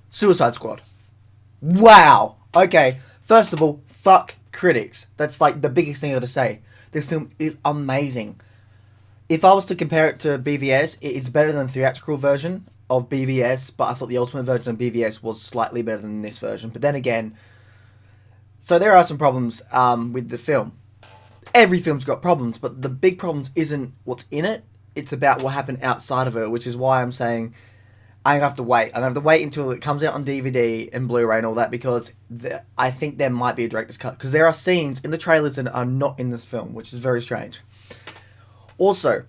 Suicide Squad. Wow. Okay. First of all, fuck critics. That's like the biggest thing I gotta say. This film is amazing. If I was to compare it to BVS, it's better than the theatrical version of BVS, but I thought the ultimate version of BVS was slightly better than this version. But then again, so there are some problems with the film. Every film's got problems, but the big problems isn't what's in it. It's about what happened outside of it, which is why I'm saying I'm going to have to wait. I'm going to have to wait until it comes out on DVD and Blu-ray and all that, because I think there might be a director's cut. Because there are scenes in the trailers that are not in this film, which is very strange. Also,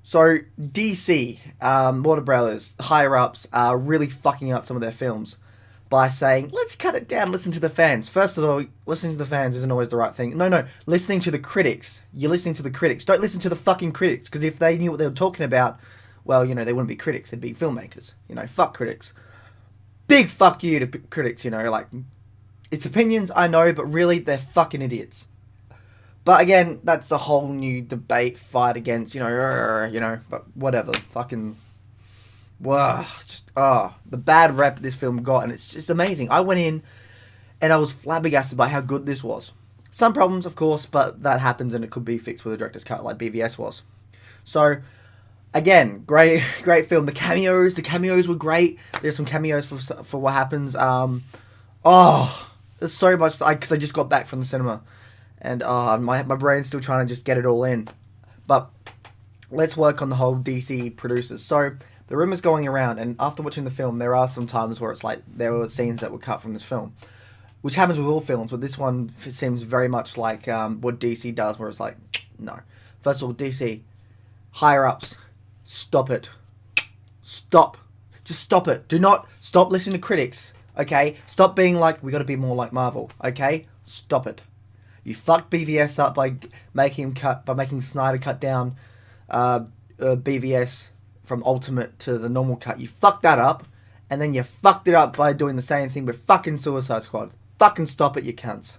so DC, Warner Brothers, higher-ups are really fucking up some of their films by saying, let's cut it down, listen to the fans. First of all, listening to the fans isn't always the right thing. No, listening to the critics. You're listening to the critics. Don't listen to the fucking critics, because if they knew what they were talking about, well, you know, they wouldn't be critics, they'd be filmmakers. You know, fuck critics. Big fuck you to critics, you know, like, it's opinions, I know, but really, they're fucking idiots. But again, that's a whole new debate, fight against, you know, but whatever, fucking, wow, the bad rep this film got, and it's just amazing. I went in, and I was flabbergasted by how good this was. Some problems, of course, but that happens, and it could be fixed with a director's cut, like BVS was. So, again, great film. The cameos were great. There's some cameos for what happens. There's so much, because I just got back from the cinema. And my brain's still trying to just get it all in. But let's work on the whole DC producers. So the rumors going around, and after watching the film, there are some times where it's like there were scenes that were cut from this film, which happens with all films. But this one seems very much like what DC does, where it's like, no. First of all, DC higher ups, stop it. Stop. Just stop it. Do not stop listening to critics. Okay. Stop being like, we got to be more like Marvel. Okay. Stop it. You fucked BVS up by making Snyder cut down BVS from Ultimate to the normal cut. You fucked that up, and then you fucked it up by doing the same thing with fucking Suicide Squad. Fucking stop it, you cunts.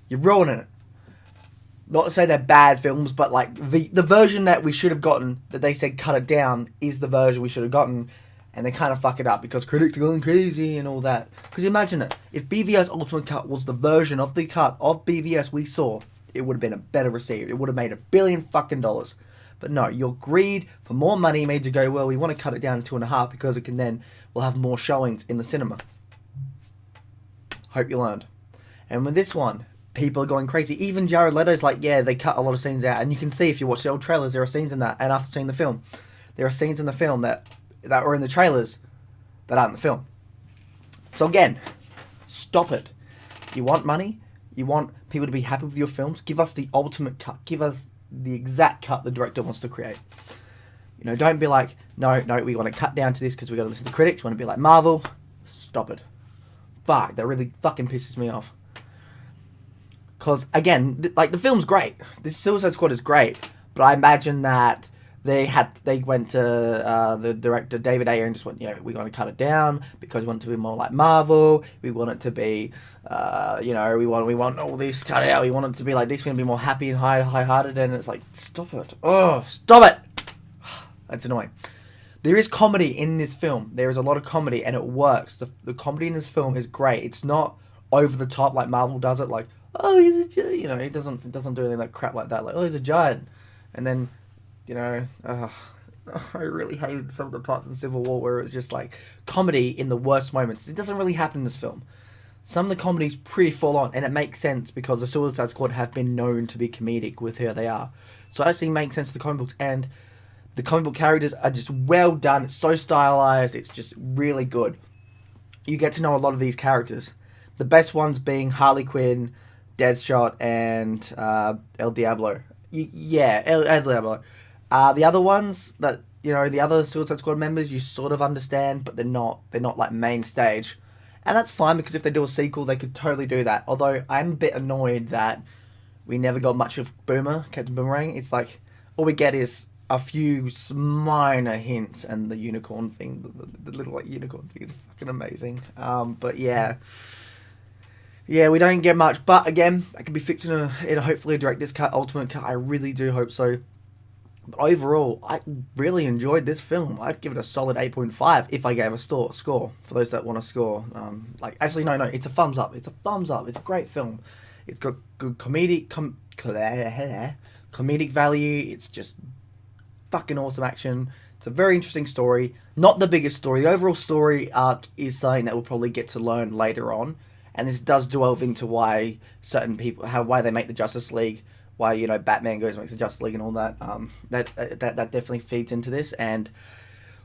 You're ruining it. Not to say they're bad films, but like the version that we should have gotten, that they said cut it down, is the version we should have gotten. And they kind of fuck it up because critics are going crazy and all that. Because imagine it. If BVS Ultimate Cut was the version of the cut of BVS we saw, it would have been a better received. It would have made $1 billion fucking dollars. But no, your greed for more money made you go, well, we want to cut it down to 2.5 because it can then, we'll have more showings in the cinema. Hope you learned. And with this one, people are going crazy. Even Jared Leto's like, yeah, they cut a lot of scenes out. And you can see if you watch the old trailers, there are scenes in that. And after seeing the film, there are scenes in the film that were in the trailers that aren't in the film. So again, stop it. You want money? You want people to be happy with your films? Give us the ultimate cut. Give us the exact cut the director wants to create. You know, don't be like, no, we want to cut down to this because we got to listen to critics. We want to be like Marvel. Stop it. Fuck, that really fucking pisses me off. Because again, like the film's great. This Suicide Squad is great, but I imagine that they went to the director David Ayer and just went, yeah, we're going to cut it down because we want it to be more like Marvel. We want it to be, we want all this cut out. We want it to be like this. We're going to be more happy and high-hearted. And it's like, stop it. Oh, stop it. That's annoying. There is comedy in this film. There is a lot of comedy, and it works. The comedy in this film is great. It's not over the top like Marvel does it. Like, oh, he's a giant. You know, it doesn't do anything like crap like that. Like, oh, he's a giant, and then, you know, I really hated some of the parts in Civil War where it was just like comedy in the worst moments. It doesn't really happen in this film. Some of the comedy's pretty full on, and it makes sense because the Suicide Squad have been known to be comedic with who they are. So it actually makes sense to the comic books, and the comic book characters are just well done. It's so stylized. It's just really good. You get to know a lot of these characters. The best ones being Harley Quinn, Deadshot, and El Diablo. El Diablo. The other ones that, you know, the other Suicide Squad members, you sort of understand, but they're not like main stage. And that's fine, because if they do a sequel, they could totally do that. Although I'm a bit annoyed that we never got much of Captain Boomerang. It's like, all we get is a few minor hints, and the unicorn thing, the little like unicorn thing is fucking amazing. But yeah, we don't get much. But again, that can be fixed in a hopefully a director's cut, ultimate cut. I really do hope so. But overall, I really enjoyed this film. I'd give it a solid 8.5 if I gave a score. For those that want to score, actually, no, it's a thumbs up. It's a thumbs up. It's a great film. It's got good comedic value. It's just fucking awesome action. It's a very interesting story. Not the biggest story. The overall story arc is something that we'll probably get to learn later on, and this does delve into why certain people, why they make the Justice League, why Batman goes and makes the Justice League and all that. That definitely feeds into this, and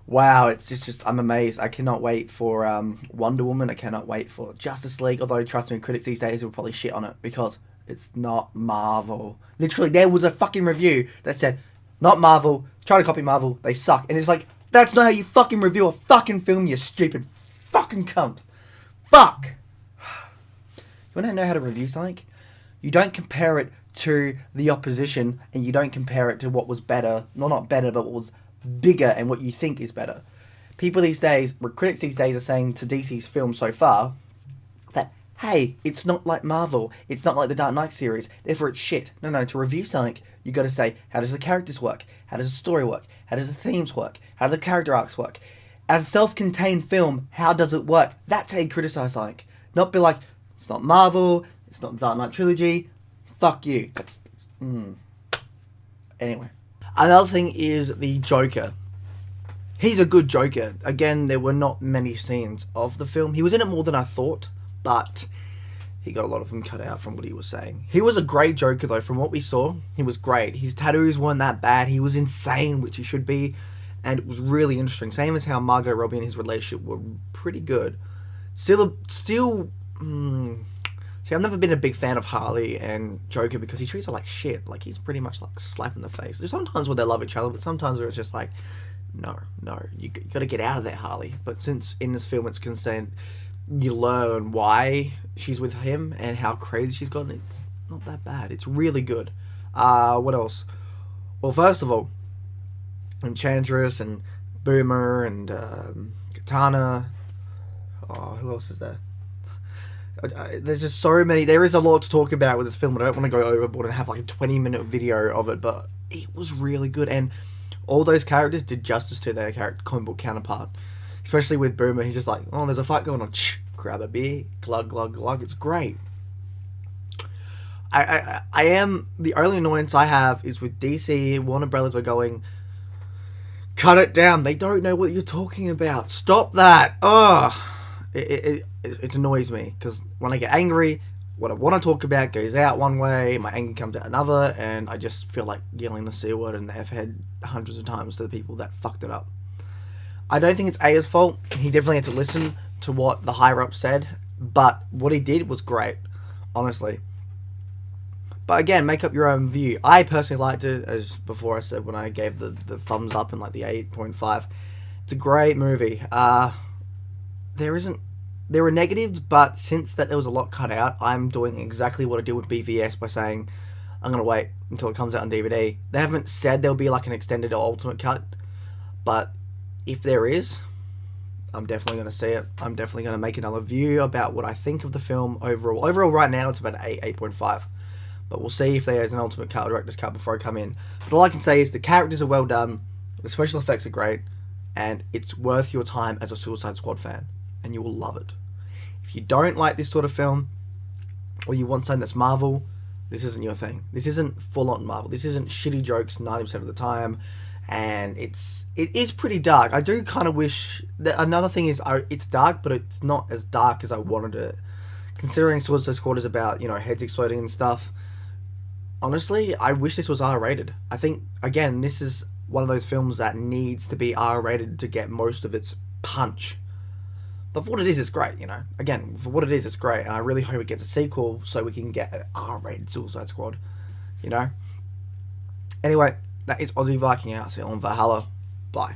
wow, it's just I'm amazed. I cannot wait for Wonder Woman. I cannot wait for Justice League. Although trust me, critics these days will probably shit on it because it's not Marvel. Literally, there was a fucking review that said, "Not Marvel. Try to copy Marvel. They suck." And it's like, that's not how you fucking review a fucking film, you stupid fucking cunt. Fuck. You want to know how to review something? You don't compare it to the opposition, and you don't compare it to what was better. Not better, but what was bigger and what you think is better. People these days, critics these days, are saying to DC's film so far that, hey, it's not like Marvel, it's not like the Dark Knight series, therefore it's shit. No, to review something, you got to say, how does the characters work? How does the story work? How does the themes work? How do the character arcs work? As a self-contained film, how does it work? That's how you criticize something. Not be like, it's not Marvel, it's not the Dark Knight trilogy, fuck you. Anyway. Another thing is the Joker. He's a good Joker. Again, there were not many scenes of the film. He was in it more than I thought, but he got a lot of them cut out from what he was saying. He was a great Joker, though. From what we saw, he was great. His tattoos weren't that bad. He was insane, which he should be, and it was really interesting. Same as how Margot Robbie and his relationship were pretty good. Still, see, I've never been a big fan of Harley and Joker because he treats her like shit. Like, he's pretty much like slap in the face. There's sometimes where they love each other, but sometimes where it's just like, no, you got to get out of there, Harley. But since in this film it's concerned, you learn why she's with him and how crazy she's gotten. It's not that bad. It's really good. What else? Well, first of all, Enchantress and Boomer and Katana. Oh, who else is there? There's just so many. There is a lot to talk about with this film. I don't want to go overboard and have like a 20-minute video of it, but it was really good, and all those characters did justice to their comic book counterpart. Especially with Boomer, he's just like, oh, there's a fight going on. Grab a beer, glug glug glug. It's great. I am, the only annoyance I have is with DC. Warner Brothers were going, cut it down. They don't know what you're talking about. Stop that. Ugh. It annoys me because when I get angry, what I want to talk about goes out one way, my anger comes out another, and I just feel like yelling the C word and the F head hundreds of times to the people that fucked it up. I don't think it's Aya's fault. He definitely had to listen to what the higher up said, but what he did was great, honestly. But again, make up your own view. I personally liked it, as before I said when I gave the thumbs up and like the 8.5. It's a great movie. There were negatives, but since that there was a lot cut out, I'm doing exactly what I did with BVS by saying I'm going to wait until it comes out on DVD. They haven't said there'll be like an extended or ultimate cut, but if there is, I'm definitely going to see it. I'm definitely going to make another view about what I think of the film overall. Overall, right now, it's about 8.5. But we'll see if there's an ultimate cut or director's cut before I come in. But all I can say is the characters are well done, the special effects are great, and it's worth your time as a Suicide Squad fan. And you will love it. If you don't like this sort of film, or you want something that's Marvel, this isn't your thing. This isn't full-on Marvel. This isn't shitty jokes 90% of the time, and it is pretty dark. I do kind of wish that another thing is it's dark, but it's not as dark as I wanted it. Considering Suicide Squad is about heads exploding and stuff. Honestly, I wish this was R-rated. I think again, this is one of those films that needs to be R-rated to get most of its punch. But for what it is, it's great, Again, for what it is, it's great. And I really hope it gets a sequel so we can get an R-rated Suicide Squad, Anyway, that is Aussie Viking out. See you on Valhalla. Bye.